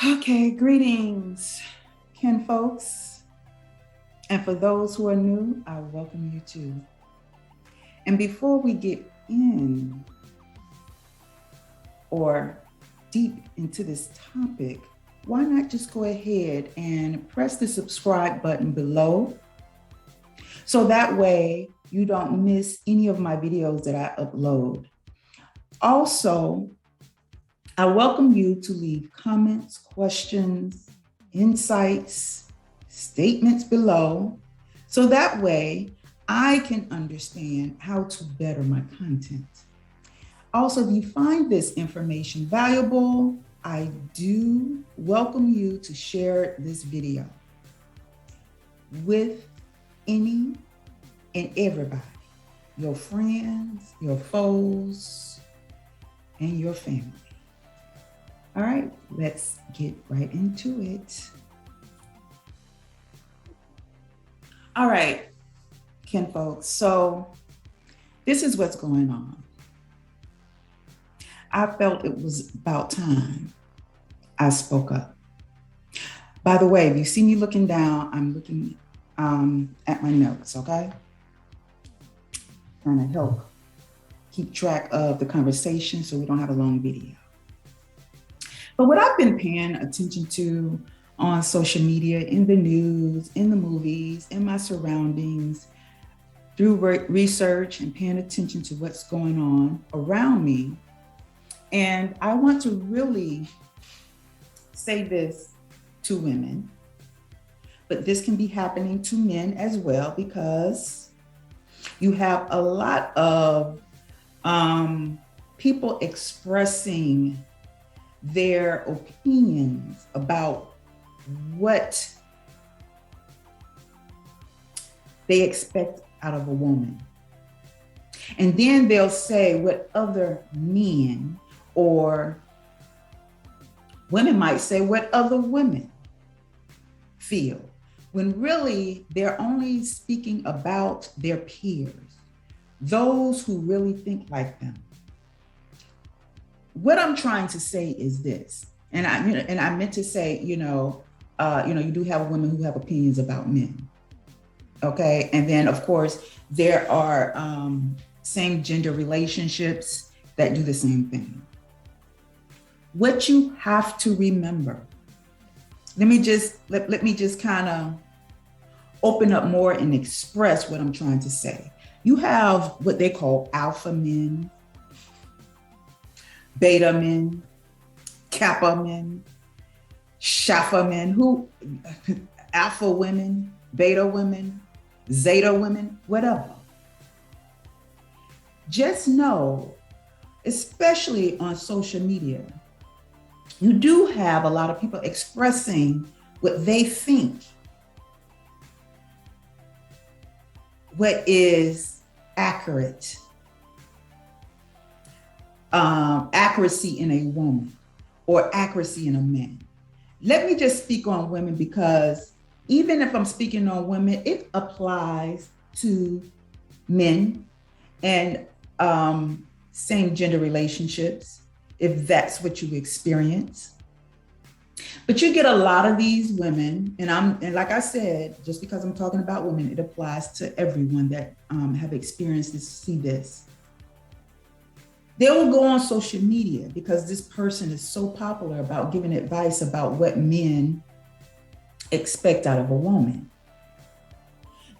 Okay, greetings, Ken folks. And for those who are new, I welcome you too. And before we get in or deep into this topic, why not just go ahead and press the subscribe button below so that way you don't miss any of my videos that I upload. Also, I welcome you to leave comments, questions, insights, statements below, so that way I can understand how to better my content. Also, if you find this information valuable, I do welcome you to share this video with any and everybody, your friends, your foes, and your family. All right, let's get right into it. All right, Ken folks, so this is what's going on. I felt it was about time I spoke up. By the way, if you see me looking down, I'm looking at my notes, okay? Trying to help keep track of the conversation so we don't have a long video. But what I've been paying attention to on social media, in the news, in the movies, in my surroundings, through research and paying attention to what's going on around me. And I want to really say this to women, but this can be happening to men as well, because you have a lot of people expressing their opinions about what they expect out of a woman. And then they'll say what other men or women might say what other women feel, when really they're only speaking about their peers, those who really think like them. What I'm trying to say is this, and I meant to say, you do have women who have opinions about men, okay? And then of course, there are same gender relationships that do the same thing. What you have to remember, let me just kind of open up more and express what I'm trying to say. You have what they call alpha men, beta men, kappa men, shafa men, alpha women, beta women, zeta women, whatever. Just know, especially on social media, you do have a lot of people expressing what they think, what is accurate, accuracy in a woman or accuracy in a man. Let me just speak on women, because even if I'm speaking on women, it applies to men and same gender relationships, if that's what you experience. But you get a lot of these women, and like I said, just because I'm talking about women, it applies to everyone that have experienced this, see this. They will go on social media because this person is so popular about giving advice about what men expect out of a woman,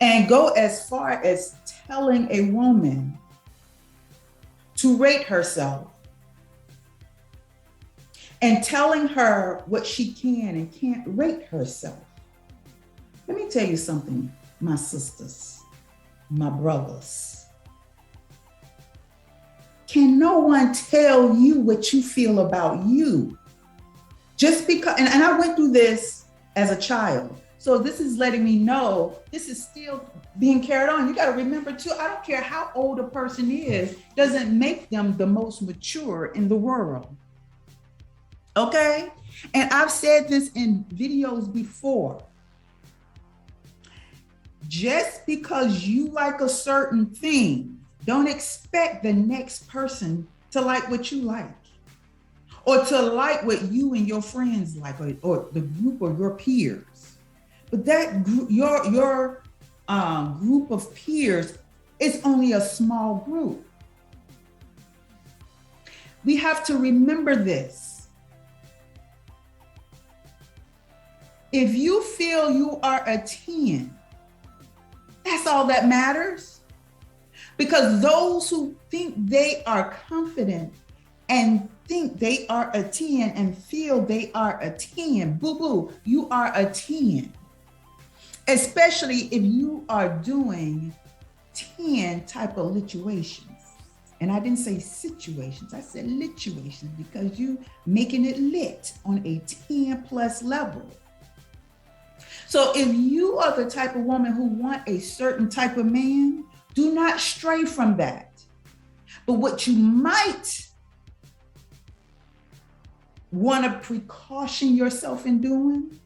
and go as far as telling a woman to rate herself and telling her what she can and can't rate herself. Let me tell you something, my sisters, my brothers. Can no one tell you what you feel about you? Just because, and I went through this as a child. So this is letting me know this is still being carried on. You got to remember too, I don't care how old a person is, doesn't make them the most mature in the world. Okay? And I've said this in videos before. Just because you like a certain thing, don't expect the next person to like what you like, or to like what you and your friends like, or the group or your peers. But that group, your group of peers is only a small group. We have to remember this. If you feel you are a 10, that's all that matters. Because those who think they are confident and think they are a 10 and feel they are a 10, boo-boo, you are a 10. Especially if you are doing 10 type of lituations. And I didn't say situations, I said lituations, because you making it lit on a 10 plus level. So if you are the type of woman who want a certain type of man, do not stray from that. But what you might want to precaution yourself in doing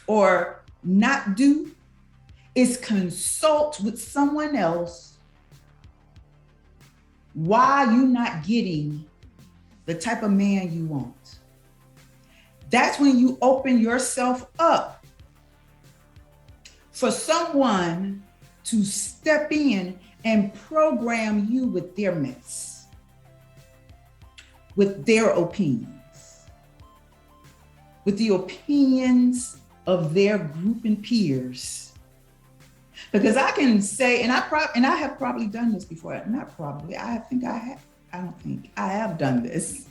or not do is consult with someone else why you're not getting the type of man you want. That's when you open yourself up for someone to step in and program you with their mess, with their opinions, with the opinions of their group and peers. Because I can say, and I have probably done this before. Not probably. I have done this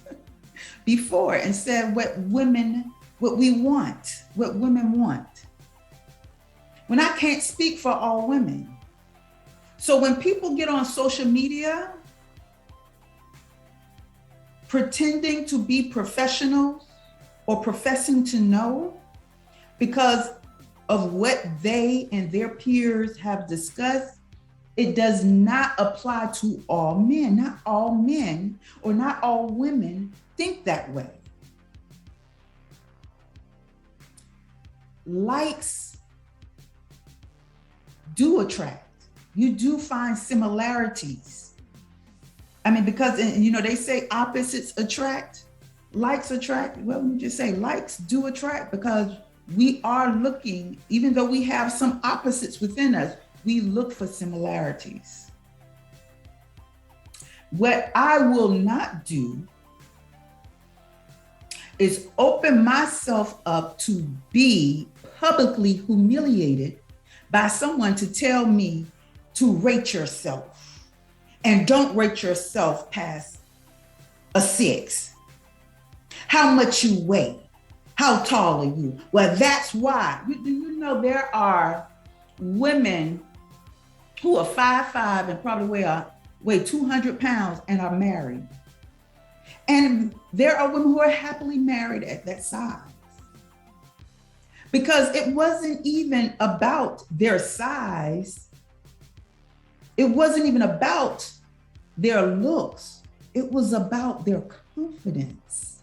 before and said what women want. When I can't speak for all women. So when people get on social media pretending to be professionals or professing to know because of what they and their peers have discussed, it does not apply to all men. Not all men or not all women think that way. Likes do attract. You do find similarities. I mean, because, they say opposites attract, likes attract. Well, let me just say likes do attract, because we are looking, even though we have some opposites within us, we look for similarities. What I will not do is open myself up to be publicly humiliated by someone to tell me to rate yourself, and don't rate yourself past a 6. How much you weigh? How tall are you? Well, that's why. You know there are women who are 5'5" and probably weigh 200 pounds and are married. And there are women who are happily married at that size. Because it wasn't even about their size. It wasn't even about their looks. It was about their confidence.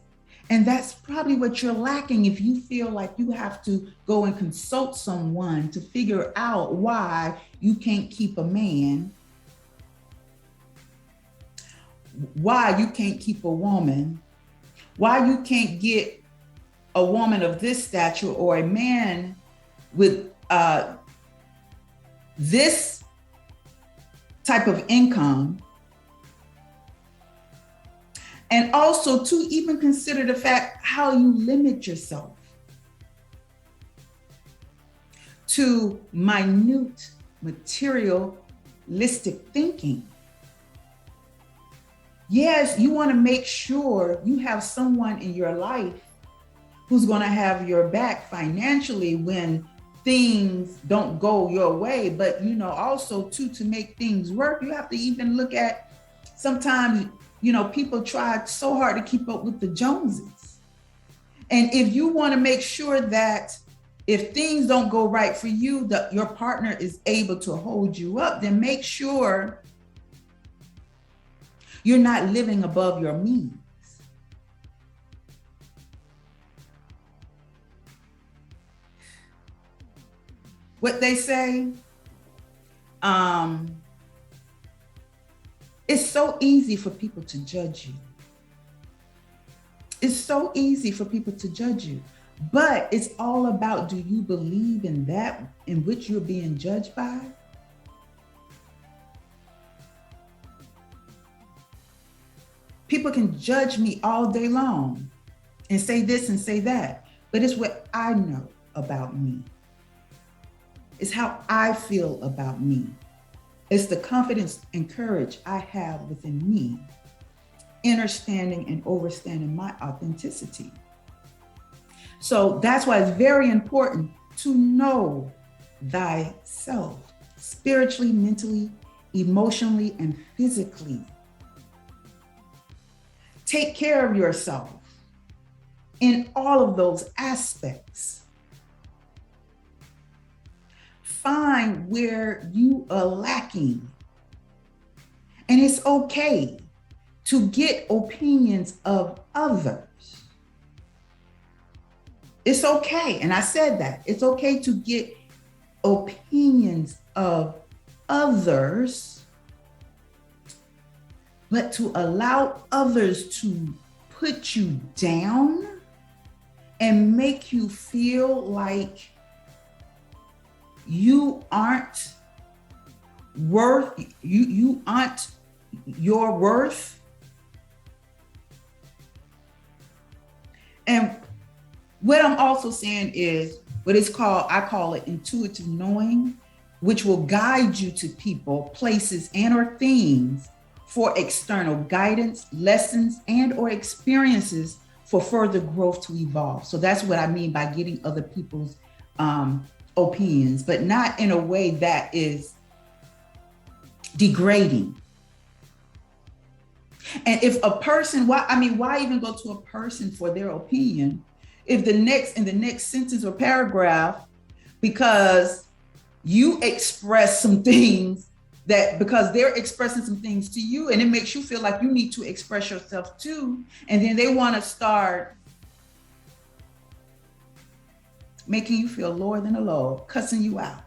And that's probably what you're lacking if you feel like you have to go and consult someone to figure out why you can't keep a man, why you can't keep a woman, why you can't get a woman of this stature or a man with this type of income. And also to even consider the fact how you limit yourself to minute materialistic thinking. Yes, you want to make sure you have someone in your life who's going to have your back financially when things don't go your way. But, also to make things work, you have to even look at sometimes, people try so hard to keep up with the Joneses. And if you want to make sure that if things don't go right for you, that your partner is able to hold you up, then make sure you're not living above your means. What they say, It's so easy for people to judge you. It's so easy for people to judge you. But it's all about, do you believe in that in which you're being judged by? People can judge me all day long and say this and say that, but it's what I know about me. It's how I feel about me. It's the confidence and courage I have within me, understanding and overstanding my authenticity. So that's why it's very important to know thyself, spiritually, mentally, emotionally, and physically. Take care of yourself in all of those aspects. Find where you are lacking. And it's okay to get opinions of others. It's okay. And I said that. It's okay to get opinions of others, but to allow others to put you down and make you feel like you aren't worth, you aren't your worth. And what I'm also saying is what it's called, I call it intuitive knowing, which will guide you to people, places, and or things for external guidance, lessons, and or experiences for further growth to evolve. So that's what I mean by getting other people's opinions, but not in a way that is degrading. And if a person, why even go to a person for their opinion if in the next sentence or paragraph, because you express some things that, because they're expressing some things to you, and it makes you feel like you need to express yourself too, and then they want to start making you feel lower than a low, cussing you out,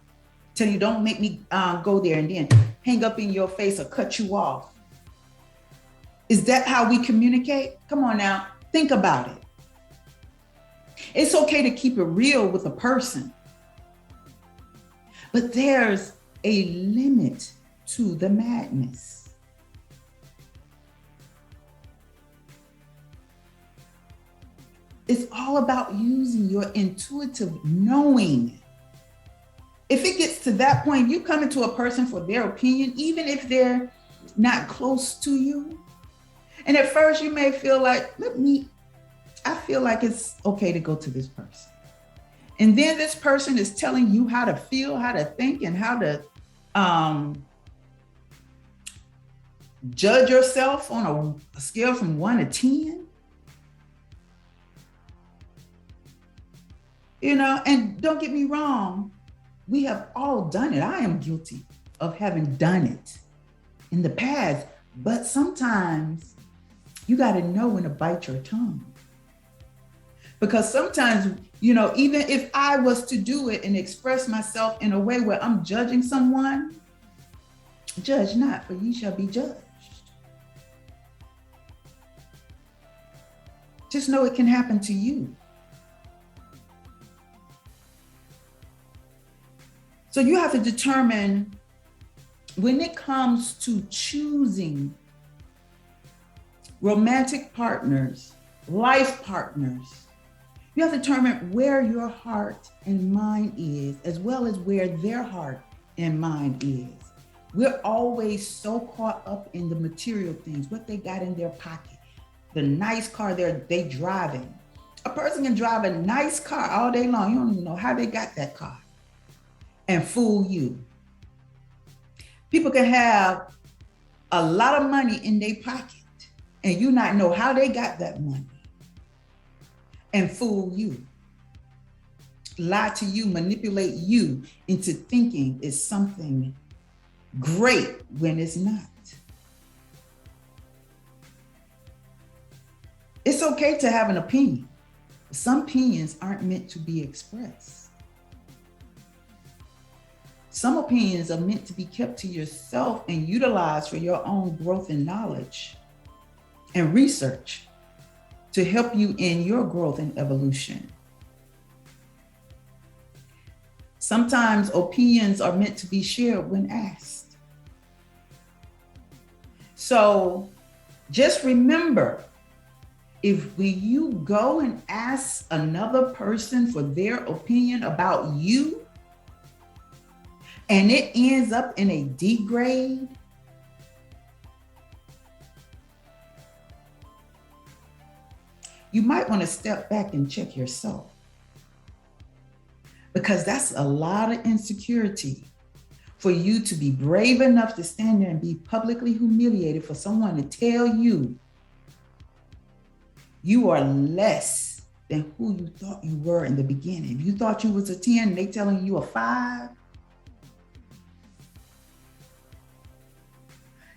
tell you don't make me go there, and then hang up in your face or cut you off. Is that how we communicate? Come on now, think about it. It's okay to keep it real with a person, but there's a limit to the madness. It's all about using your intuitive knowing. If it gets to that point, you come into a person for their opinion, even if they're not close to you. And at first you may feel like, I feel like it's okay to go to this person. And then this person is telling you how to feel, how to think, and how to judge yourself on a scale from 1 to 10. You know, and don't get me wrong, we have all done it. I am guilty of having done it in the past, but sometimes you got to know when to bite your tongue. Because sometimes, you know, even if I was to do it and express myself in a way where I'm judging someone, judge not, for ye shall be judged. Just know it can happen to you. So you have to determine, when it comes to choosing romantic partners, life partners, you have to determine where your heart and mind is, as well as where their heart and mind is. We're always so caught up in the material things, what they got in their pocket, the nice car they driving. A person can drive a nice car all day long. You don't even know how they got that car, and fool you. People can have a lot of money in their pocket and you not know how they got that money, and fool you, lie to you, manipulate you into thinking it's something great when it's not. It's okay to have an opinion. Some opinions aren't meant to be expressed. Some opinions are meant to be kept to yourself and utilized for your own growth and knowledge and research to help you in your growth and evolution. Sometimes opinions are meant to be shared when asked. So just remember, when you go and ask another person for their opinion about you, and it ends up in a D grade, you might want to step back and check yourself, because that's a lot of insecurity for you to be brave enough to stand there and be publicly humiliated for someone to tell you you are less than who you thought you were in the beginning. If you thought you was a 10 and they telling you a 5,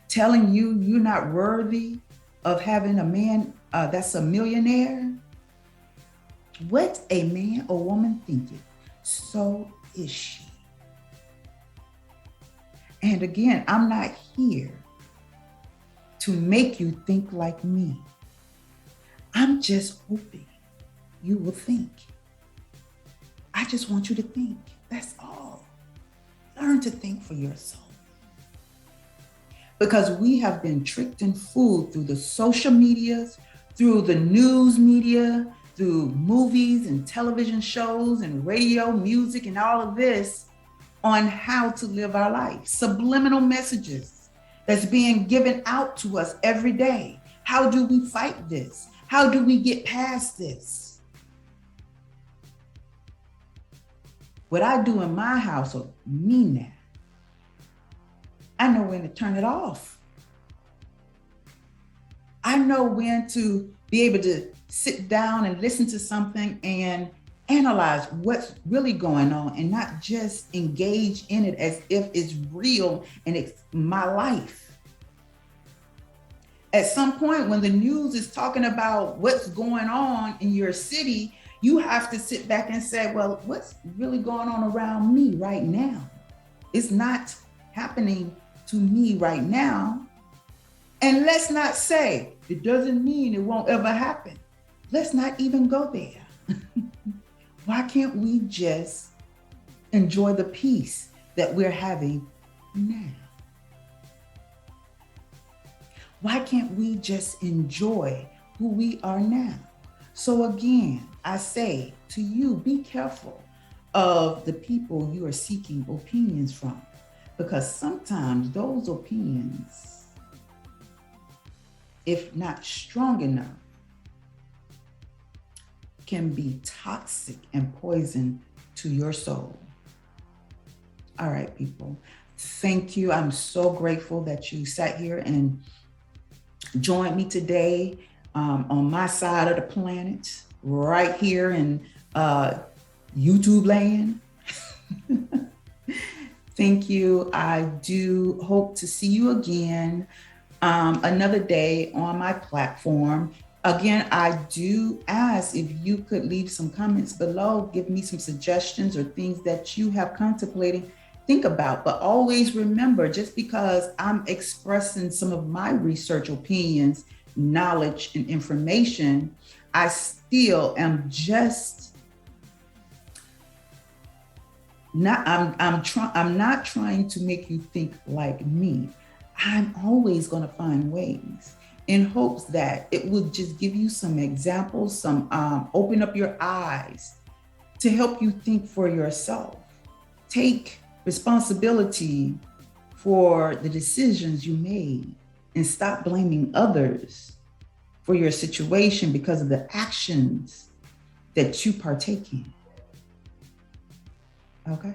telling you you're not worthy of having a man that's a millionaire. What a man or woman thinketh, so is she. And again, I'm not here to make you think like me. I'm just hoping you will think. I just want you to think. That's all. Learn to think for yourself. Because we have been tricked and fooled through the social medias, through the news media, through movies and television shows and radio, music, and all of this on how to live our life. Subliminal messages that's being given out to us every day. How do we fight this? How do we get past this? What I do in my household, me now, I know when to turn it off. I know when to be able to sit down and listen to something and analyze what's really going on and not just engage in it as if it's real and it's my life. At some point when the news is talking about what's going on in your city, you have to sit back and say, well, what's really going on around me right now? It's not happening to me right now. And let's not say it doesn't mean it won't ever happen. Let's not even go there. Why can't we just enjoy the peace that we're having now? Why can't we just enjoy who we are now? So again, I say to you, be careful of the people you are seeking opinions from, because sometimes those opinions, if not strong enough, can be toxic and poison to your soul. All right, people. Thank you. I'm so grateful that you sat here and joined me today on my side of the planet, right here in YouTube land. Thank you. I do hope to see you again another day on my platform. Again, I do ask if you could leave some comments below, give me some suggestions or things that you have contemplated, think about. But always remember, just because I'm expressing some of my research opinions, knowledge, and information, I still am just not, I'm not trying to make you think like me. I'm always going to find ways in hopes that it will just give you some examples, some open up your eyes to help you think for yourself. Take responsibility for the decisions you made and stop blaming others for your situation because of the actions that you partake in. Okay?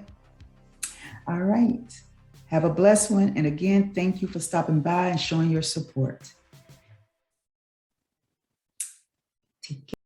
All right. Have a blessed one. And again, thank you for stopping by and showing your support.